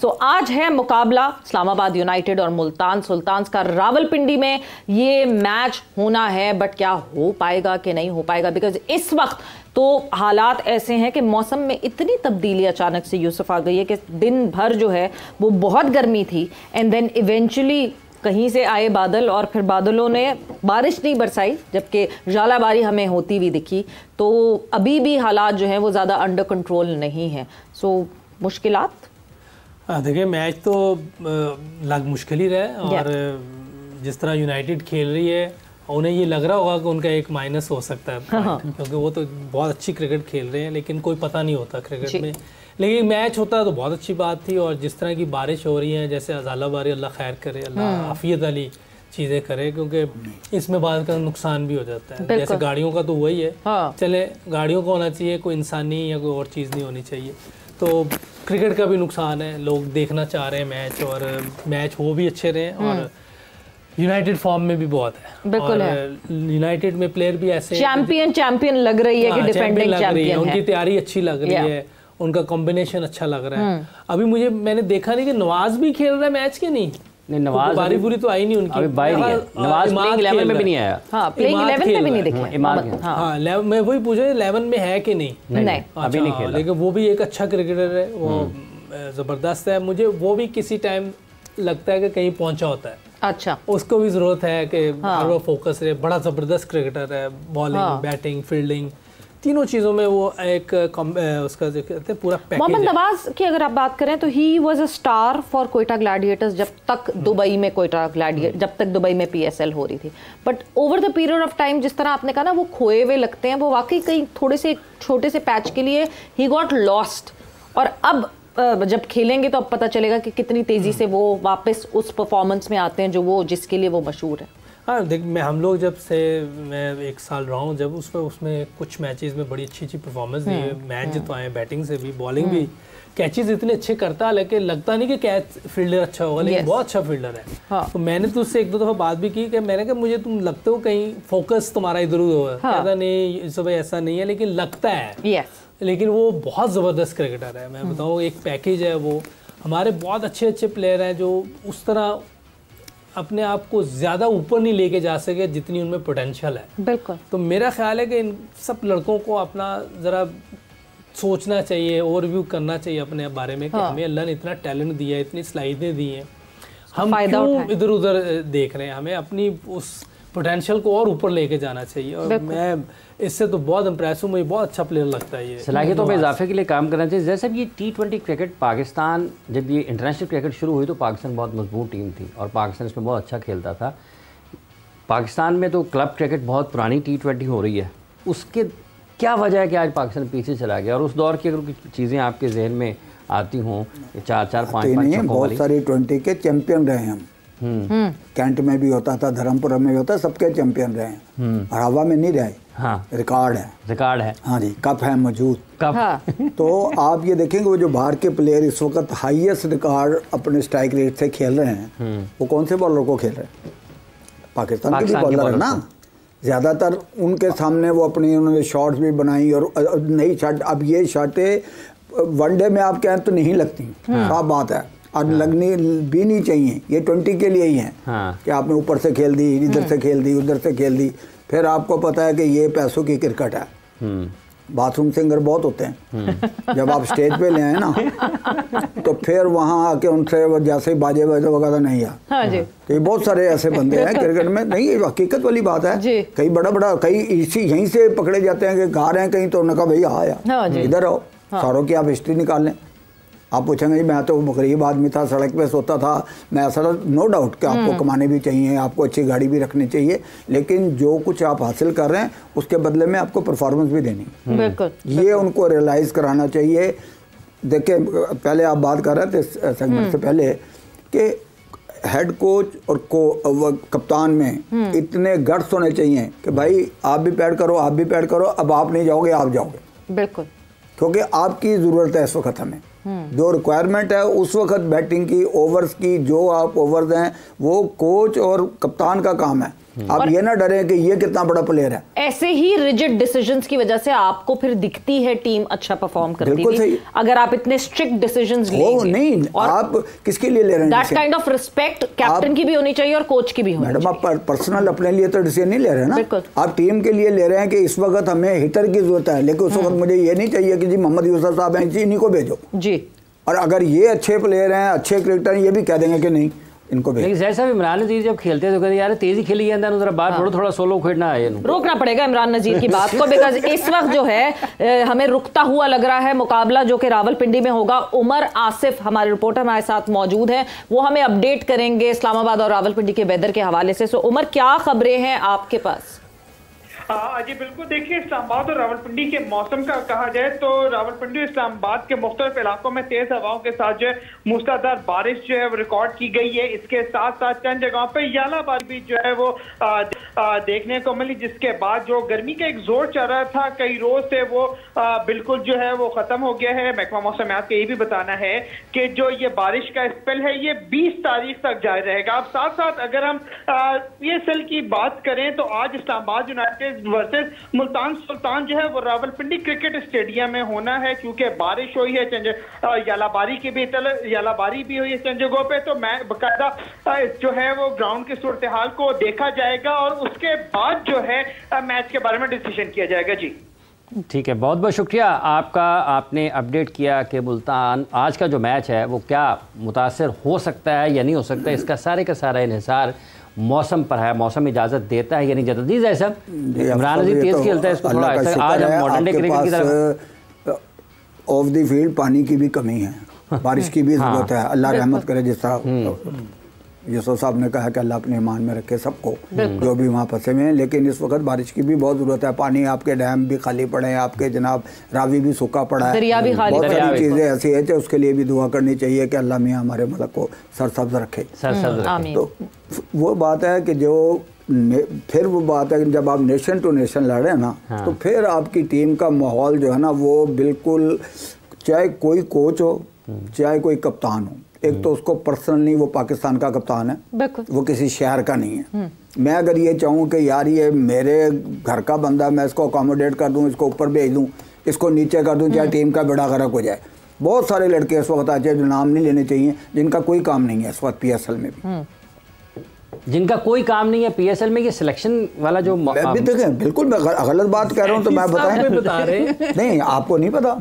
तो आज है मुकाबला इस्लामाबाद यूनाइटेड और मुल्तान सुल्तान्स का रावलपिंडी में ये मैच होना है, बट क्या हो पाएगा कि नहीं हो पाएगा, बिकॉज इस वक्त तो हालात ऐसे हैं कि मौसम में इतनी तब्दीली अचानक से यूसुफ आ गई है कि दिन भर जो है वो बहुत गर्मी थी एंड देन इवेंचुअली कहीं से आए बादल और फिर बादलों ने बारिश नहीं बरसाई, जबकि झालाबारी हमें होती हुई दिखी। तो अभी भी हालात जो हैं वो ज़्यादा अंडर कंट्रोल नहीं है। सो मुश्किलात देखिए मैच तो लग मुश्किल ही रहा और जिस तरह यूनाइटेड खेल रही है उन्हें ये लग रहा होगा कि उनका एक माइनस हो सकता है क्योंकि वो तो बहुत अच्छी क्रिकेट खेल रहे हैं, लेकिन कोई पता नहीं होता क्रिकेट में। लेकिन मैच होता तो बहुत अच्छी बात थी, और जिस तरह की बारिश हो रही है, जैसे झालाबारी अल्लाह खैर करे, अल्लाह आफियत वाली चीज़ें करे, क्योंकि इसमें बाद का नुकसान भी हो जाता है। जैसे गाड़ियों का तो वही है, चले गाड़ियों का होना चाहिए, कोई इंसानी या कोई और चीज़ नहीं होनी चाहिए। तो क्रिकेट का भी नुकसान है, लोग देखना चाह रहे हैं मैच, और मैच हो भी अच्छे रहे, और यूनाइटेड फॉर्म में भी बहुत है। बिल्कुल है, यूनाइटेड में प्लेयर भी ऐसे चैंपियन लग रही है कि डिफेंडिंग चैंपियन है। उनकी तैयारी अच्छी लग रही है, उनका कॉम्बिनेशन अच्छा लग रहा है। अभी मैंने देखा नहीं कि नवाज भी खेल रहा है मैच के नहीं, नवाज बारी बुरी तो आई नहीं उनकी, अभी बारी नहीं है। नवाज प्लेइंग 11 में भी नहीं आया। हाँ, प्लेइंग 11 में भी नहीं देखा। हाँ, मैं वही पूछा 11 में है कि नहीं, अभी नहीं खेला। लेकिन वो भी एक अच्छा क्रिकेटर है, वो जबरदस्त है। मुझे वो भी किसी टाइम लगता है कि कहीं पहुंचा होता है। अच्छा, उसको भी जरूरत है कि हर वो फोकस रहे। बड़ा जबरदस्त क्रिकेटर है, बॉलिंग, बैटिंग, फील्डिंग, तीनों चीज़ों में वो एक उसका जो कहते हैं पूरा पैकेज। मोहम्मद नवाज की अगर आप बात करें तो he was a star for Quetta Gladiators जब तक दुबई में जब तक दुबई में PSL हो रही थी। But over the period of time जिस तरह आपने कहा ना, वो खोए हुए लगते हैं, वो वाकई कहीं थोड़े से छोटे से पैच के लिए ही गॉट लॉस्ट, और अब जब खेलेंगे तो अब पता चलेगा कि कितनी तेज़ी से वो वापस उस परफॉर्मेंस में आते हैं जो वो जिसके लिए वो मशहूर है। हाँ देख, हम लोग जब से मैं 1 साल रहा हूँ, जब उसमें कुछ मैचेस में बड़ी अच्छी परफॉर्मेंस दी है, मैच जितवाए, बैटिंग से भी, बॉलिंग भी, कैचेस इतने अच्छे करता, लेकिन लगता नहीं कि कैच फील्डर अच्छा होगा, लेकिन बहुत अच्छा फील्डर है। तो मैंने तो उससे 1-2 दफ़ा बात भी की कि मैंने कहा मुझे तुम लगते हो कहीं फोकस तुम्हारा इधर उधर होगा। कहता नहीं सब ऐसा नहीं है, लेकिन लगता है। लेकिन वो बहुत ज़बरदस्त क्रिकेटर है, मैं बताऊँ, एक पैकेज है वो। हमारे बहुत अच्छे अच्छे प्लेयर हैं जो उस तरह अपने आप को ज़्यादा ऊपर नहीं लेके जा सके जितनी उनमें पोटेंशियल है। बिल्कुल। तो मेरा ख्याल है कि इन सब लड़कों को अपना ज़रा सोचना चाहिए, ओवरव्यू करना चाहिए अपने बारे में कि हमें अल्लाह ने इतना टैलेंट दिया है, इतनी सलाहियतें दी हैं, हम क्यों इधर उधर देख रहे हैं। हमें अपनी उस पोटेंशियल को और ऊपर लेके जाना चाहिए, और मैं इससे तो बहुत इम्प्रेस हूँ। मुझे बहुत अच्छा प्लेयर लगता है ये। सलाहियतों में इजाफे के लिए काम करना चाहिए। जैसे ये T20 क्रिकेट, पाकिस्तान जब ये इंटरनेशनल क्रिकेट शुरू हुई तो पाकिस्तान बहुत मजबूत टीम थी और पाकिस्तान इसमें बहुत अच्छा खेलता था। पाकिस्तान में तो क्लब क्रिकेट बहुत पुरानी T20 हो रही है, उसके क्या वजह है कि आज पाकिस्तान पीछे चला गया? और उस दौर की अगर कुछ चीज़ें आपके जहन में आती हों, 4-5 बहुत सारी 20 के चैंपियन रहे हम। कैंट में भी होता था, धर्मपुरा में भी होता, सबके चैंपियन रहे हैं, और हवा में नहीं रहे। हाँ, रिकॉर्ड है। हाँ जी, कप है मौजूद। तो आप ये देखेंगे वो जो बाहर के प्लेयर इस वक्त हाईएस्ट रिकॉर्ड अपने स्ट्राइक रेट से खेल रहे हैं, वो कौन से बॉलर को खेल रहे हैं? पाकिस्तान के भी बॉलर है ना ज़्यादातर। उनके सामने वो उन्होंने शॉट्स भी बनाई, और नई शॉट, अब ये शॉटें वनडे में आप कहें तो नहीं लगती, साफ बात है, और लगनी भी नहीं चाहिए। ये 20 के लिए ही है कि आपने ऊपर से खेल दी, इधर से खेल दी, उधर से खेल दी, फिर आपको पता है कि ये पैसों की क्रिकेट है। बाथरूम सिंगर बहुत होते हैं, जब आप स्टेज पे ले आए ना तो फिर वहाँ आके उनसे जैसे ही बाजे वगैरह नहीं आ। तो ये बहुत सारे ऐसे बंदे हैं क्रिकेट में। नहीं, ये हकीकत वाली बात है। कई कई इसी यहीं से पकड़े जाते हैं कि गा रहे हैं कहीं, तो उन्होंने कहा भाई आया इधर आओ, सारों की आप हिस्ट्री निकाल लें। आप पूछेंगे जी मैं तो गरीब आदमी था, सड़क पे सोता था, मैं ऐसा, नो डाउट कि आपको कमाने भी चाहिए, आपको अच्छी गाड़ी भी रखनी चाहिए, लेकिन जो कुछ आप हासिल कर रहे हैं उसके बदले में आपको परफॉर्मेंस भी देनी है। बिल्कुल, ये उनको रियलाइज़ कराना चाहिए। देखिए, पहले आप बात कर रहे थे सेगमेंट से पहले कि हेड कोच और कप्तान में इतने गट्स होने चाहिए कि भाई आप भी पैड करो, आप भी पैड करो, अब आप नहीं जाओगे, आप जाओगे। बिल्कुल, क्योंकि आपकी ज़रूरत है इस वक्त। हमें जो रिक्वायरमेंट है उस वक्त बैटिंग की, ओवर्स की, जो आप ओवर्स हैं वो कोच और कप्तान का काम है। आप ये ना डरे कि ये कितना बड़ा प्लेयर है। ऐसे ही रिजिड डिसीजंस की वजह से आपको फिर दिखती है टीम अच्छा परफॉर्म करती है, अगर आप इतने स्ट्रिक्ट डिसीजंस लेंगे। नहीं, आप किसके लिए ले रहे हैं? That kind of respect captain की भी होनी चाहिए और कोच की भी होनी चाहिए। मैडम, आप पर्सनल अपने लिए तो डिसीजन नहीं ले रहे ना, आप टीम के लिए ले रहे हैं कि इस वक्त हमें हिटर की जरूरत है, लेकिन उस वक्त मुझे ये नहीं चाहिए कि जी मोहम्मद यूसुफ साहब हैं, इन्हीं को भेजो जी। और अगर ये अच्छे प्लेयर हैं, अच्छे क्रिकेटर हैं, ये भी कह देंगे कि नहीं इनको भेजो। लेकिन जैसा इमरान नज़ीर जब खेलते तो कहते यार तेजी खेली है, जरा बाहर थोड़ा सोलो खेलना है, रोकना पड़ेगा इमरान नज़ीर की बात को, बिकॉज इस वक्त जो है हमें रुकता हुआ लग रहा है मुकाबला जो कि रावलपिंडी में होगा। उमर आसिफ हमारे रिपोर्टर हमारे साथ मौजूद हैं, वो हमें अपडेट करेंगे इस्लामाबाद और रावलपिंडी के वेदर के हवाले से। सो उमर, क्या खबरें हैं आपके पास? जी बिल्कुल, देखिए इस्लामाबाद और रावलपिंडी के मौसम का कहा जाए तो रावलपिंडी इस्लामाबाद के मुख्तलिफ इलाकों में तेज हवाओं के साथ जो है मूसलाधार बारिश जो है वो रिकॉर्ड की गई है। इसके साथ साथ चंद जगहों पे यालाबार भी जो है वो देखने को मिली, जिसके बाद जो गर्मी का एक जोर चल रहा था कई रोज से वो बिल्कुल जो है वो खत्म हो गया है। महकमा मौसमियात का ये भी बताना है कि जो ये बारिश का स्पेल है ये 20 तारीख तक जारी रहेगा। अब साथ साथ अगर हम PSL की बात करें तो आज इस्लामाबाद यूनाइटेड वर्सेस मुल्तान सुल्तान जो है वो रावलपिंडी क्रिकेट स्टेडियम में होना है, क्योंकि बारिश हुई है, यालाबारी भी हुई है चंद जगहों पे, तो मैं बाकायदा जो है वो ग्राउंड की सूरत हाल को देखा जाएगा और उसके बाद जो है मैच के बारे में डिसीजन किया जाएगा। जी ठीक है, बहुत बहुत शुक्रिया आपका, आपने अपडेट किया कि मुल्तान आज का जो मैच है वो क्या मुतासर हो सकता है या नहीं हो सकता, इसका सारे का सारा इन्हिसार मौसम पर है। मौसम इजाज़त देता है या नहीं जाता? जी जैसा इमरान नज़ीर तेज़ खेलता है, इसको थोड़ा आज हम मॉडर्न डे क्रिकेट की तरफ। ऑफ द फील्ड पानी की भी कमी है, बारिश की भी ज़रूरत है, अल्लाह रहमत करे। जिस तरह यूसुफ साहब ने कहा कि अल्लाह अपने ईमान में रखे सबको जो भी वहाँ फंसे हुए हैं, लेकिन इस वक्त बारिश की भी बहुत ज़रूरत है। पानी आपके डैम भी खाली पड़े हैं, आपके जनाब रावी भी सूखा पड़ा है, बहुत सारी चीज़ें ऐसी है कि उसके लिए भी दुआ करनी चाहिए कि अल्लाह मियाँ हमारे मुल्क को सरसब्ज रखे। तो वो बात है कि जो फिर वो बात है कि जब आप नेशन टू नेशन लड़ रहे हैं ना, तो फिर आपकी टीम का माहौल जो है ना वो बिल्कुल, चाहे कोई कोच हो चाहे कोई कप्तान हो, एक तो उसको पर्सनली वो पाकिस्तान का कप्तान है, वो किसी शहर का नहीं है। मैं अगर ये चाहूँ कि यार ये मेरे घर का बंदा, मैं इसको अकोमोडेट कर दूँ, इसको ऊपर भेज दूँ, इसको नीचे कर दूँ, चाहे टीम का बेड़ा गर्क हो जाए। बहुत सारे लड़के इस वक्त आते हैं जो नाम नहीं लेने चाहिए, जिनका कोई काम नहीं है इस वक्त PSL में भी, जिनका कोई काम नहीं है PSL में। ये सिलेक्शन वाला जो देखें, बिल्कुल मैं गलत बात कह रहा हूँ तो मैं बता रहे नहीं, आपको नहीं पता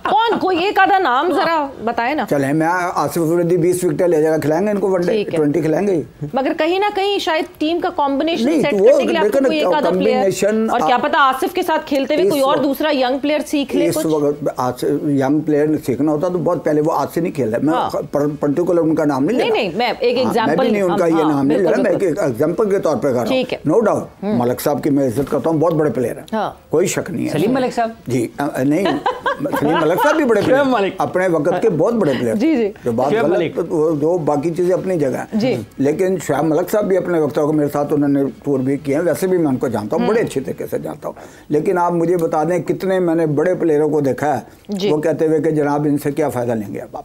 कौन, कोई एक आधा नाम जरा बताए ना। चले, मैं आसिफ अफरीदी 20 विकेट ले जाएगा, खिलाएंगे इनको वनडे 20 खिलाएंगे, मगर कहीं ना कहीं शायद टीम का कॉम्बिनेशन सेट करने के लिए आपको कोई एक आधा प्लेयर, और क्या पता आसिफ के साथ खेलते हुए कोई और दूसरा यंग प्लेयर सीख ले। इस वक्त यंग प्लेयर सीखना होता तो बहुत पहले, वो आज से नहीं खेल रहा, मैं पर्टिकुलर उनका नाम नहीं ले रहा। नहीं, मैं एक एग्जांपल नहीं, उनका ये नाम नहीं ले रहा, मैं एक एग्जांपल के तौर पे कर रहा हूं। नो डाउट मलिक साहब की मैं इज्जत करता हूं, बहुत बड़े प्लेयर हैं, कोई शक नहीं है। सलीम मलिक साहब जी नहीं, सलीम मलिक साहब भी बड़े प्लेयर, अपने वक्त के बहुत बड़े प्लेयर, जो बात गलत, जो बाकी चीजें अपनी जगह है, लेकिन शुएब मलिक साहब भी अपने वक्त को मेरे साथ उन्होंने टूर भी किए हैं, वैसे भी मैं उनको जानता हूँ, बड़े अच्छे तरीके से जानता हूँ। लेकिन आप मुझे बता दें कितने मैंने बड़े प्लेयरों को देखा है वो कहते हुए कि जनाब इनसे क्या फायदा लेंगे अब आप।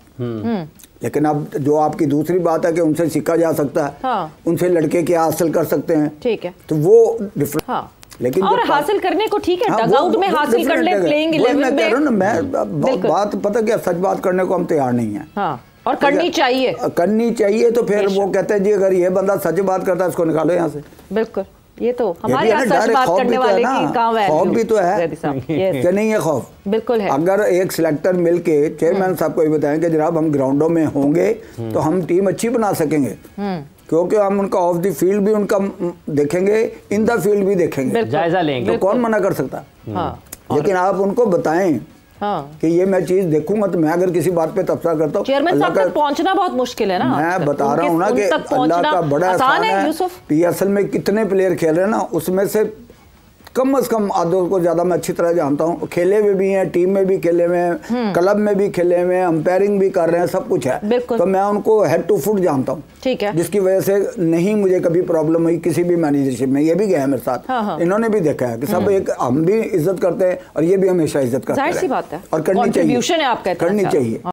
लेकिन अब जो आपकी दूसरी बात है कि उनसे सीखा जा सकता है, उनसे लड़के क्या हासिल कर सकते हैं, ठीक है, तो वो डिफरेंट। लेकिन और हासिल करने को ठीक है, डगआउट में हासिल कर ले, प्लेइंग 11 में। मैं बात पता क्या, सच बात करने को हम तैयार नहीं है, और करनी चाहिए तो फिर वो कहते हैं जी अगर ये बंदा सच बात करता है इसको निकालो यहाँ से। बिल्कुल, ये तो हमारे यहाँ सच बात करने वाले की काम है, खौफ भी तो है कि नहीं है, खौफ बिल्कुल है। अगर एक सिलेक्टर मिलके चेयरमैन साहब को ये बताएं कि जनाब हम ग्राउंडों में होंगे तो हम टीम अच्छी बना सकेंगे, क्योंकि हम उनका ऑफ द फील्ड भी उनका देखेंगे, इन द फील्ड भी देखेंगे, जायजा लेंगे, तो कौन मना कर सकता। लेकिन आप उनको बताएं कि ये मैं चीज देखूंगा, तो मैं अगर किसी बात पे तबसरा करता हूँ, चेयरमैन साहब तक पहुंचना बहुत मुश्किल है ना। मैं बता रहा हूँ ना कि अल्लाह का बड़ा आसान है। PSL में कितने प्लेयर खेल रहे हैं ना, उसमें से कम से कम आधों को ज्यादा मैं अच्छी तरह जानता हूँ, खेले हुए भी हैं, टीम में भी खेले हुए हैं, क्लब में भी खेले हुए हैं, अंपायरिंग भी कर रहे हैं, सब कुछ है, तो मैं उनको हेड टू फुट जानता हूँ, ठीक है, जिसकी वजह से नहीं मुझे कभी प्रॉब्लम हुई किसी भी मैनेजरशिप में। ये भी गया है मेरे साथ, इन्होंने भी देखा है कि सब एक, हम भी इज्जत करते हैं और ये भी हमेशा इज्जत करते हैं, और करनी चाहिए।